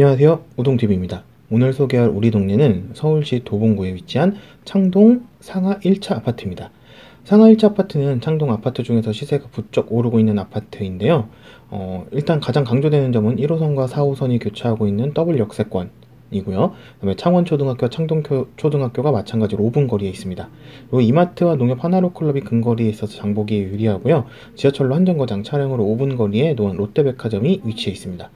안녕하세요, 우동TV입니다. 오늘 소개할 우리 동네는 서울시 도봉구에 위치한 창동 상하 1차 아파트입니다. 상하 1차 아파트는 창동 아파트 중에서 시세가 부쩍 오르고 있는 아파트인데요. 일단 가장 강조되는 점은 1호선과 4호선이 교차하고 있는 더블 역세권이고요. 그다음에 창원초등학교, 창동초등학교가 마찬가지로 5분 거리에 있습니다. 그리고 이마트와 농협 하나로 클럽이 근거리에 있어서 장보기에 유리하고요. 지하철로 한정거장, 차량으로 5분 거리에 롯데백화점이 위치해 있습니다.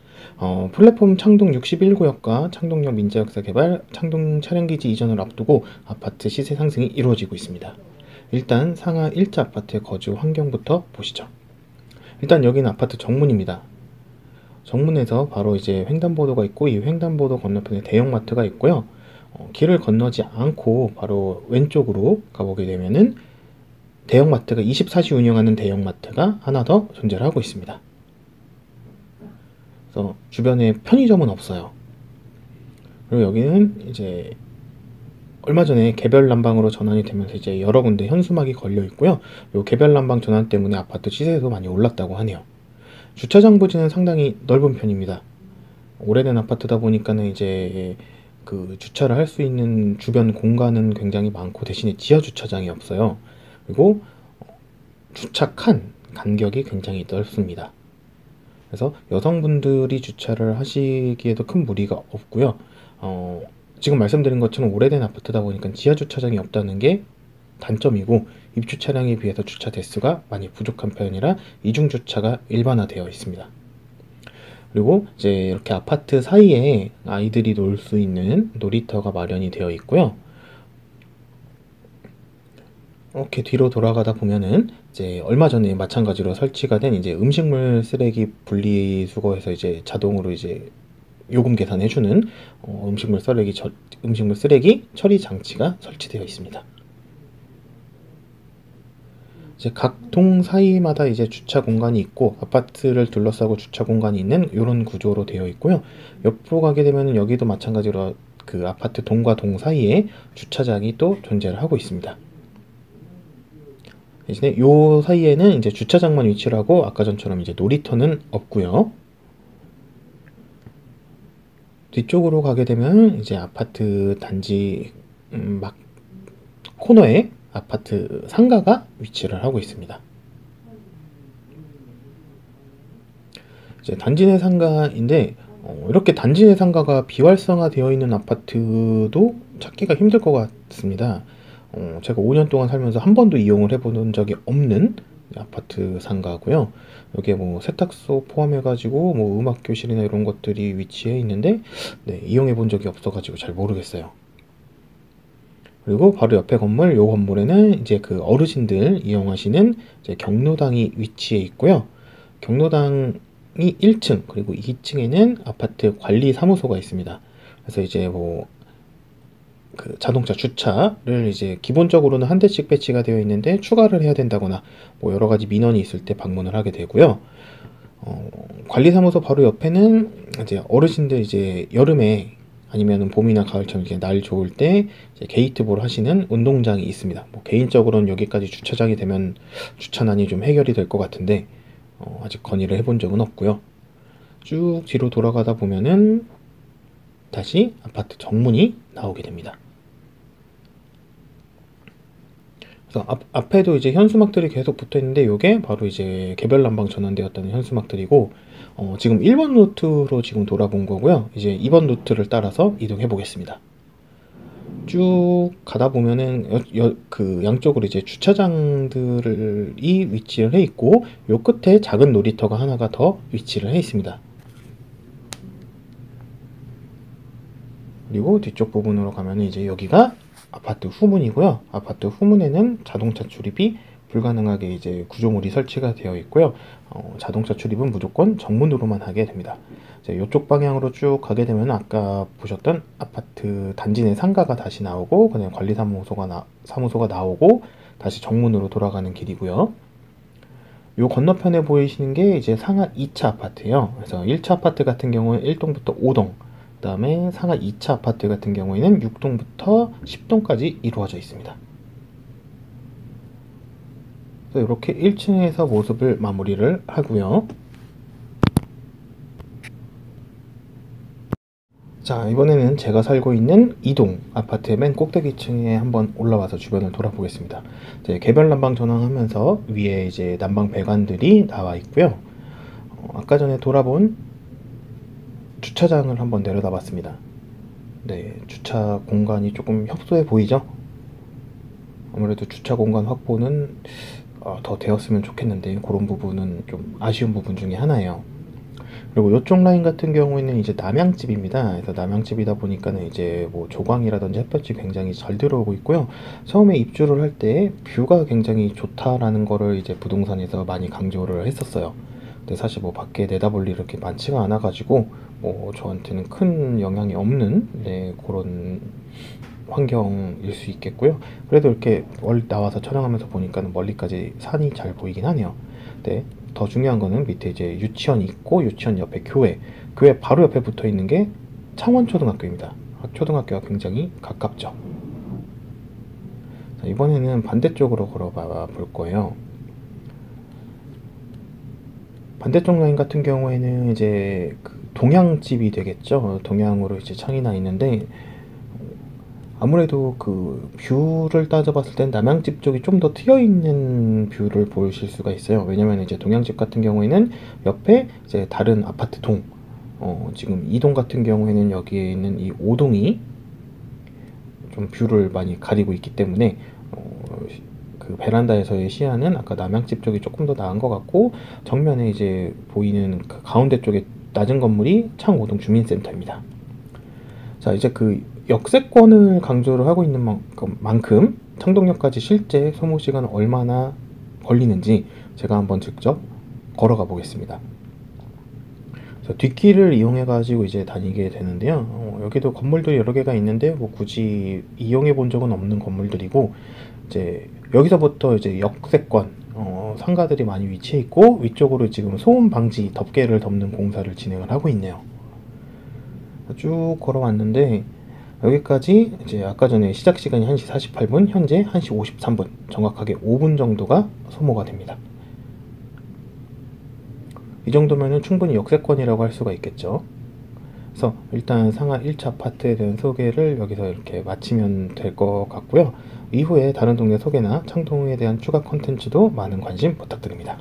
플랫폼 창동 61구역과 창동역 민자역사 개발, 창동 차량기지 이전을 앞두고 아파트 시세 상승이 이루어지고 있습니다. 일단 상하 1차 아파트의 거주 환경부터 보시죠. 일단 여기는 아파트 정문입니다. 정문에서 바로 이제 횡단보도가 있고 이 횡단보도 건너편에 대형마트가 있고요. 길을 건너지 않고 바로 왼쪽으로 가보게 되면은 대형마트가 24시 운영하는 대형마트가 하나 더 존재를 하고 있습니다. 그래서 주변에 편의점은 없어요. 그리고 여기는 이제 얼마 전에 개별 난방으로 전환이 되면서 이제 여러 군데 현수막이 걸려 있고요. 요 개별 난방 전환 때문에 아파트 시세도 많이 올랐다고 하네요. 주차장 부지는 상당히 넓은 편입니다. 오래된 아파트다 보니까는 이제 그 주차를 할 수 있는 주변 공간은 굉장히 많고 대신에 지하 주차장이 없어요. 그리고 주차 칸 간격이 굉장히 넓습니다. 그래서 여성분들이 주차를 하시기에도 큰 무리가 없고요. 지금 말씀드린 것처럼 오래된 아파트다 보니까 지하 주차장이 없다는 게 단점이고 입주 차량에 비해서 주차 대수가 많이 부족한 편이라 이중 주차가 일반화되어 있습니다. 그리고 이제 이렇게 아파트 사이에 아이들이 놀 수 있는 놀이터가 마련이 되어 있고요. 이렇게 뒤로 돌아가다 보면은 이제 얼마 전에 마찬가지로 설치가 된 이제 음식물 쓰레기 분리수거해서 이제 자동으로 이제 요금 계산해주는 음식물 쓰레기 처리 장치가 설치되어 있습니다. 이제 각 동 사이마다 이제 주차 공간이 있고 아파트를 둘러싸고 주차 공간이 있는 이런 구조로 되어 있고요. 옆으로 가게 되면 여기도 마찬가지로 그 아파트 동과 동 사이에 주차장이 또 존재를 하고 있습니다. 대신에 요 사이에는 이제 주차장만 위치를 하고 아까 전처럼 이제 놀이터는 없고요. 뒤쪽으로 가게 되면 이제 아파트 단지 막 코너에 아파트 상가가 위치를 하고 있습니다. 이제 단지 내 상가인데 이렇게 단지 내 상가가 비활성화 되어 있는 아파트도 찾기가 힘들 것 같습니다. 제가 5년 동안 살면서 한 번도 이용을 해본 적이 없는 아파트 상가고요. 여기에 뭐 세탁소 포함해가지고 뭐 음악교실이나 이런 것들이 위치해 있는데 이용해 본 적이 없어가지고 잘 모르겠어요. 그리고 바로 옆에 건물, 요 건물에는 이제 그 어르신들 이용하시는 이제 경로당이 위치해 있고요. 경로당이 1층 그리고 2층에는 아파트 관리 사무소가 있습니다. 그래서 이제 뭐 그 자동차 주차를 이제 기본적으로는 한 대씩 배치가 되어 있는데 추가를 해야 된다거나 뭐 여러 가지 민원이 있을 때 방문을 하게 되고요. 관리사무소 바로 옆에는 이제 어르신들 이제 여름에 아니면 봄이나 가을처럼 이제 날 좋을 때 이제 게이트볼 하시는 운동장이 있습니다. 뭐 개인적으로는 여기까지 주차장이 되면 주차난이 좀 해결이 될 것 같은데 아직 건의를 해본 적은 없고요. 쭉 뒤로 돌아가다 보면은 다시 아파트 정문이 나오게 됩니다. 그래서 앞에도 이제 현수막들이 계속 붙어 있는데 이게 바로 이제 개별 난방 전환되었다는 현수막들이고 지금 1번 루트로 지금 돌아본 거고요. 이제 2번 루트를 따라서 이동해 보겠습니다. 쭉 가다 보면은 그 양쪽으로 이제 주차장들이 위치를 해 있고 요 끝에 작은 놀이터가 하나가 더 위치를 해 있습니다. 그리고 뒤쪽 부분으로 가면 이제 여기가 아파트 후문이고요. 아파트 후문에는 자동차 출입이 불가능하게 이제 구조물이 설치가 되어 있고요. 자동차 출입은 무조건 정문으로만 하게 됩니다. 이쪽 방향으로 쭉 가게 되면 아까 보셨던 아파트 단지 내 상가가 다시 나오고 그냥 사무소가 나오고 다시 정문으로 돌아가는 길이고요. 요 건너편에 보이시는 게 이제 상하 2차 아파트예요. 그래서 1차 아파트 같은 경우는 1동부터 5동, 그 다음에 상하 2차 아파트 같은 경우에는 6동부터 10동까지 이루어져 있습니다. 그래서 이렇게 1층에서 모습을 마무리를 하고요. 자, 이번에는 제가 살고 있는 이동 아파트의 맨 꼭대기층에 한번 올라와서 주변을 돌아보겠습니다. 이제 개별 난방 전원하면서 위에 이제 난방 배관들이 나와 있고요. 아까 전에 돌아본 주차장을 한번 내려다 봤습니다. 네, 주차 공간이 조금 협소해 보이죠? 아무래도 주차 공간 확보는 더 되었으면 좋겠는데 그런 부분은 좀 아쉬운 부분 중에 하나예요. 그리고 이쪽 라인 같은 경우에는 이제 남양집입니다. 그래서 남양집이다 보니까는 이제 뭐 조광이라든지 햇볕이 굉장히 잘 들어오고 있고요. 처음에 입주를 할 때 뷰가 굉장히 좋다라는 거를 이제 부동산에서 많이 강조를 했었어요. 근데 사실 뭐 밖에 내다볼 일이 이렇게 많지가 않아가지고 뭐 저한테는 큰 영향이 없는 그런 환경일 수 있겠고요. 그래도 이렇게 멀리 나와서 촬영하면서 보니까는 멀리까지 산이 잘 보이긴 하네요. 네. 더 중요한 거는 밑에 이제 유치원이 있고 유치원 옆에 교회 바로 옆에 붙어 있는 게 창원초등학교입니다. 초등학교가 굉장히 가깝죠. 자, 이번에는 반대쪽으로 걸어봐 볼 거예요. 반대쪽 라인 같은 경우에는 이제 그 동양집이 되겠죠. 동양으로 이제 창이 나 있는데 아무래도 그 뷰를 따져봤을 땐 남양집 쪽이 좀 더 트여있는 뷰를 보실 수가 있어요. 왜냐면 이제 동양집 같은 경우에는 옆에 이제 다른 아파트 동, 지금 이 동 같은 경우에는 여기에 있는 이 5동이 좀 뷰를 많이 가리고 있기 때문에 그 베란다에서의 시야는 아까 남양집 쪽이 조금 더 나은 것 같고, 정면에 이제 보이는 그 가운데 쪽에 낮은 건물이 창5동 주민센터입니다. 자, 이제 그 역세권을 강조를 하고 있는 만큼 창동역까지 실제 소모 시간은 얼마나 걸리는지 제가 한번 직접 걸어가 보겠습니다. 뒷길을 이용해 가지고 이제 다니게 되는데요. 여기도 건물들이 여러 개가 있는데 뭐 굳이 이용해 본 적은 없는 건물들이고, 이제 여기서부터 이제 역세권 상가들이 많이 위치해 있고, 위쪽으로 지금 소음 방지 덮개를 덮는 공사를 진행을 하고 있네요. 쭉 걸어왔는데 여기까지 이제 아까 전에 시작 시간이 1시 48분, 현재 1시 53분, 정확하게 5분 정도가 소모가 됩니다. 이 정도면은 충분히 역세권이라고 할 수가 있겠죠. 그래서 일단 상하 1차 아파트에 대한 소개를 여기서 이렇게 마치면 될 것 같고요. 이후에 다른 동네 소개나 창동에 대한 추가 콘텐츠도 많은 관심 부탁드립니다.